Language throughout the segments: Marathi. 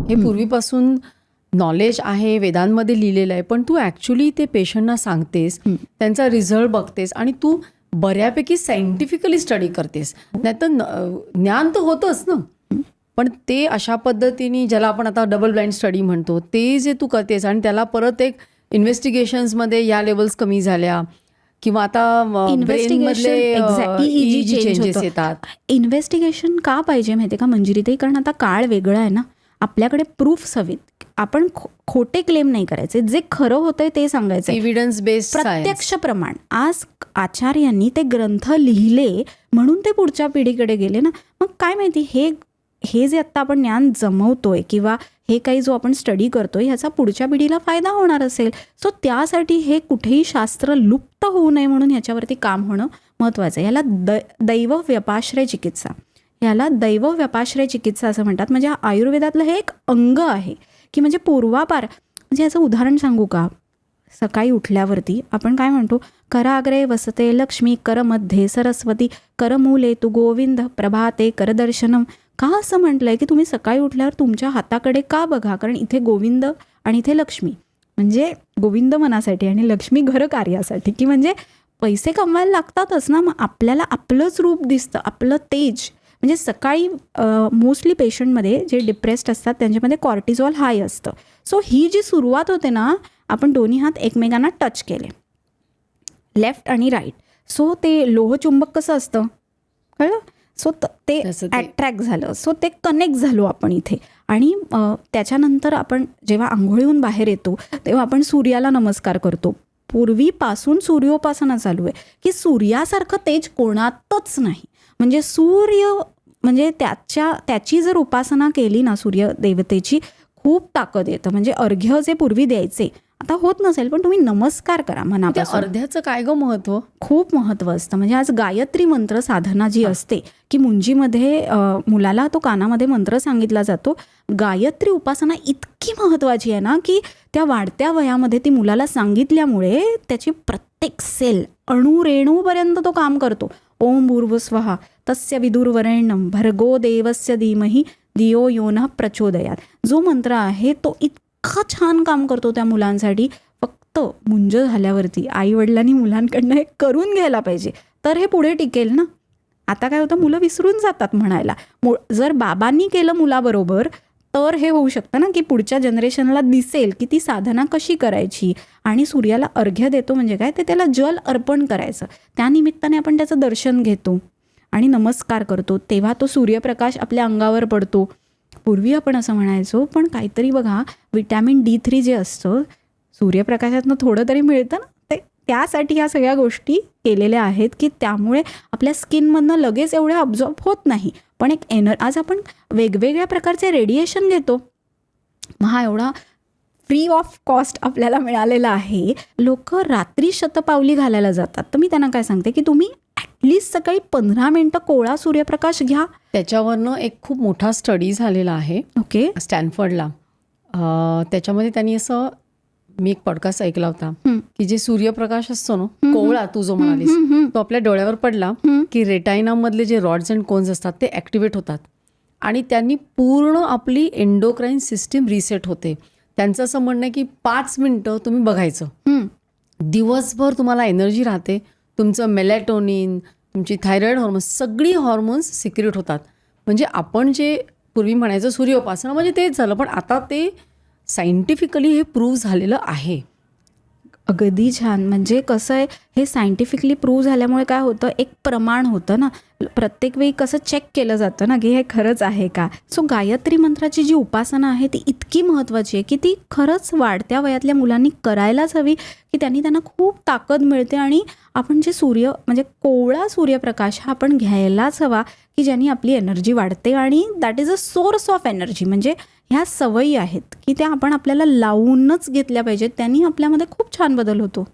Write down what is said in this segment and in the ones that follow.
हे पूर्वीपासून नॉलेज आहे, वेदांमध्ये लिहिलेलं आहे, पण तू ॲक्च्युली ते पेशंटना सांगतेस, त्यांचा रिझल्ट बघतेस आणि तू बऱ्यापैकी सायंटिफिकली स्टडी करतेस. नाहीतर ज्ञान तर होतंच ना, पण ते अशा पद्धतीने ज्याला आपण आता डबल ब्लाइंड स्टडी म्हणतो, ते जे तू करतेस आणि त्याला परत एक इन्व्हेस्टिगेशन्समध्ये या लेवल्स कमी झाल्या किंवा आता ब्रेनमधले EEG चेंजेस येतात. इन्व्हेस्टिगेशन का पाहिजे माहिती आहे का मंजिरीताई? कारण आता काळ वेगळा आहे ना, आपल्याकडे प्रूफ्स हवीत. आपण खोटे क्लेम नाही करायचे, जे खरं होतंय ते सांगायचं, एव्हिडन्स बेस्ड प्रत्यक्ष प्रमाण. आज आचार्यांनी ते ग्रंथ लिहिले म्हणून ते पुढच्या पिढीकडे गेले ना. मग काय माहिती, हे जे आत्ता आपण ज्ञान जमवतोय किंवा हे काही जो आपण स्टडी करतोय ह्याचा पुढच्या पिढीला फायदा होणार असेल. सो त्यासाठी हे कुठेही शास्त्र लुप्त होऊ नये म्हणून ह्याच्यावरती काम होणं महत्त्वाचं आहे. ह्याला दैव व्यपाश्रय चिकित्सा, असं म्हणतात. म्हणजे आयुर्वेदातलं हे एक अंग आहे की म्हणजे पूर्वापार. म्हणजे याचं उदाहरण सांगू का? सकाळी उठल्यावरती आपण काय म्हणतो, कराग्रे वसते लक्ष्मी, करमध्ये सरस्वती, करमूले तू गोविंद, प्रभाते करदर्शनम. का असं म्हटलंय की तुम्ही सकाळी उठल्यावर तुमच्या हाताकडे का बघा? कारण इथे गोविंद आणि इथे लक्ष्मी, म्हणजे गोविंद मनासाठी आणि लक्ष्मी घर कार्यासाठी, की म्हणजे पैसे कमवायला लागतातच ना. मग आपल्याला आपलंच रूप दिसतं, आपलं तेज. म्हणजे सकाळी मोस्टली पेशंटमध्ये जे डिप्रेस्ड असतात त्यांच्यामध्ये कॉर्टिझॉल हाय असतं. सो ही जी सुरुवात होते ना, आपण दोन्ही हात एकमेकांना टच केले, लेफ्ट आणि राईट. सो ते लोहचुंबक कसं असतं कळलं? सो ते अट्रॅक्ट झालं, सो ते कनेक्ट झालो आपण इथे. आणि त्याच्यानंतर आपण जेव्हा आंघोळीहून बाहेर येतो तेव्हा आपण सूर्याला नमस्कार करतो. पूर्वीपासून सूर्योपासना चालू आहे की सूर्यासारखं तेज कोणातच नाही. म्हणजे सूर्य म्हणजे त्याची जर उपासना केली ना, सूर्य देवतेची, खूप ताकद येतं. म्हणजे अर्घ्य जे पूर्वी द्यायचे आता होत नसेल, पण तुम्ही नमस्कार करा मनापासून. अर्ध्याचं काय गं महत्व? खूप महत्त्व असतं. म्हणजे आज गायत्री मंत्र साधना जी असते की मुंजीमध्ये मुलाला तो कानामध्ये मंत्र सांगितला जातो. गायत्री उपासना इतकी महत्त्वाची आहे ना की त्या वाढत्या वयामध्ये ती मुलाला सांगितल्यामुळे त्याची प्रत्येक सेल अणुरेणूपर्यंत तो काम करतो. ओम भूर्भुवस्वः तस्य विदुर्वरेण्यं भर्गो देवस्य धीमहि धियो यो नः प्रचोदयात. जो मंत्र आहे तो इतका छान काम करतो त्या मुलांसाठी. फक्त मुंज झाल्यावरती आईवडिलांनी मुलांकडनं हे करून घ्यायला पाहिजे, तर हे पुढे टिकेल ना. आता काय होतं, मुलं विसरून जातात म्हणायला. जर बाबांनी केलं मुलाबरोबर तर हे होऊ शकतं ना की पुढच्या जनरेशनला दिसेल की ती साधना कशी करायची. आणि सूर्याला अर्घ्य देतो म्हणजे काय, ते त्याला जल अर्पण करायचं. त्यानिमित्ताने आपण त्याचं दर्शन घेतो आणि नमस्कार करतो. तेव्हा तो सूर्यप्रकाश आपल्या अंगावर पडतो. पूर्वी आपण असं म्हणायचो, पण काहीतरी बघा, विटॅमिन D3 जे असतं सूर्यप्रकाशातनं थोडं तरी मिळतं ना, ते त्यासाठी ह्या सगळ्या गोष्टी केलेल्या आहेत की त्यामुळे आपल्या स्किनमधनं लगेच एवढे अब्झॉर्ब होत नाही. पण एक आज आपण वेगवेगळ्या प्रकारचे रेडिएशन घेतो. मग हा एवढा फ्री ऑफ कॉस्ट आपल्याला मिळालेला आहे. लोक रात्री शतपावली घालायला जातात. तर मी त्यांना काय सांगते की तुम्ही ॲटलिस्ट सकाळी 15 मिनिटं कोवळा सूर्यप्रकाश घ्या. त्याच्यावरनं एक खूप मोठा स्टडी झालेला आहे ओके स्टॅनफर्डला. त्याच्यामध्ये त्यांनी असं, मी एक पॉडकास्ट ऐकला होता की जे सूर्यप्रकाश असतो ना कोवळा, तू जो म्हणालीस, तो आपल्या डोळ्यावर पडला की रेटायनामधले जे रॉड्स अँड कोन्स असतात ते ॲक्टिवेट होतात आणि त्यांनी पूर्ण आपली एंडोक्राईन सिस्टीम रिसेट होते. त्यांचं असं म्हणणं आहे की 5 मिनिटं तुम्ही बघायचं, दिवसभर तुम्हाला एनर्जी राहते. तुमचं मेलॅटोनिन, तुमची थायरॉइड हॉर्मोन्स, सगळी हॉर्मोन्स सिक्रेट होतात. म्हणजे आपण जे पूर्वी म्हणायचं सूर्योपासना म्हणजे तेच झालं, पण आता ते सायंटिफिकली हे प्रूव्ह झालेलं आहे. अगदी छान. म्हणजे कसं आहे, हे सायंटिफिकली प्रूव्ह झाल्यामुळे काय होतं, एक प्रमाण होतं ना. प्रत्येक वेळी कसं चेक केलं जातं ना की हे खरंच आहे का. सो गायत्री मंत्राची जी उपासना आहे ती इतकी महत्त्वाची आहे की ती खरंच वाढत्या वयातल्या मुलांनी करायलाच हवी, की त्यांना खूप ताकद मिळते. आणि आपण जे म्हणजे कोवळा सूर्यप्रकाश हा आपण घ्यायलाच हवा की ज्यांनी आपली एनर्जी वाढते. आणि that is a source of energy. म्हणजे ह्या सवयी आहेत की त्या आपण आपल्याला लावूनच घेतल्या पाहिजेत. त्यांनी आपल्यामध्ये खूप छान बदल होतो.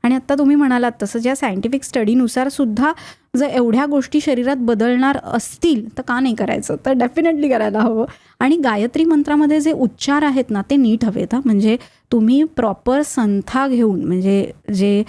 आणि आत्ता तुम्ही म्हणालात तसं ज्या सायंटिफिक स्टडीनुसार सुद्धा जर एवढ्या गोष्टी शरीरात बदलणार असतील तर का नाही करायचं, तर डेफिनेटली करायला हवं. आणि गायत्री मंत्रामध्ये जे उच्चार आहेत ना ते नीट हवेत. म्हणजे तुम्ही प्रॉपर संथा घेऊन, म्हणजे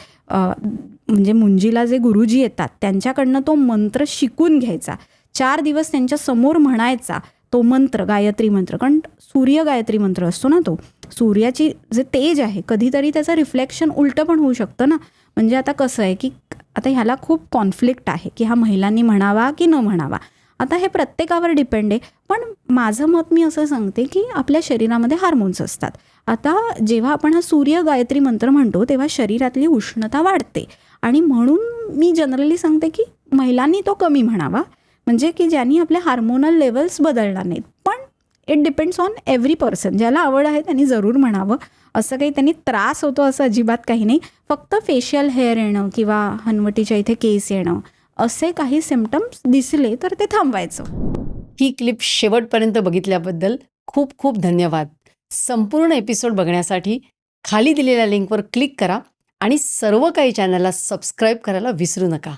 मुंजीला जे गुरुजी येतात त्यांच्याकडनं तो मंत्र शिकून घ्यायचा. 4 दिवस त्यांच्या समोर म्हणायचा. तो मंत्र गायत्री मंत्र, कारण सूर्य गायत्री मंत्र असतो ना, तो सूर्याची जे तेज आहे कधीतरी त्याचं रिफ्लेक्शन उलटं पण होऊ शकतं ना. म्हणजे आता कसं आहे की आता ह्याला खूप कॉन्फ्लिक्ट आहे की हा महिलांनी म्हणावा की न म्हणावा. आता हे प्रत्येकावर डिपेंड आहे. पण माझं मत मी असं सांगते की आपल्या शरीरामध्ये हार्मोन्स असतात. आता जेव्हा आपण हा सूर्य गायत्री मंत्र म्हणतो तेव्हा शरीरातली उष्णता वाढते आणि म्हणून मी जनरली सांगते की महिलांनी तो कमी म्हणावा, म्हणजे की ज्यांनी आपले हार्मोनल लेवल्स बदलणार नाहीत. पण it depends on every person. ज्याला आवड आहे त्यांनी जरूर म्हणावं. असं काही त्यांनी त्रास होतो असं अजिबात काही नाही. फक्त फेशियल हेअर येणं किंवा हनवटीच्या इथे केस येणं असे काही सिम्पटम्स दिसले तर ते थांबवायचं. ही क्लिप शेवटपर्यंत बघितल्याबद्दल खूप खूप धन्यवाद. संपूर्ण एपिसोड बघण्यासाठी खाली दिलेल्या लिंकवर क्लिक करा आणि सर्व काही चॅनलला सबस्क्राईब करायला विसरू नका.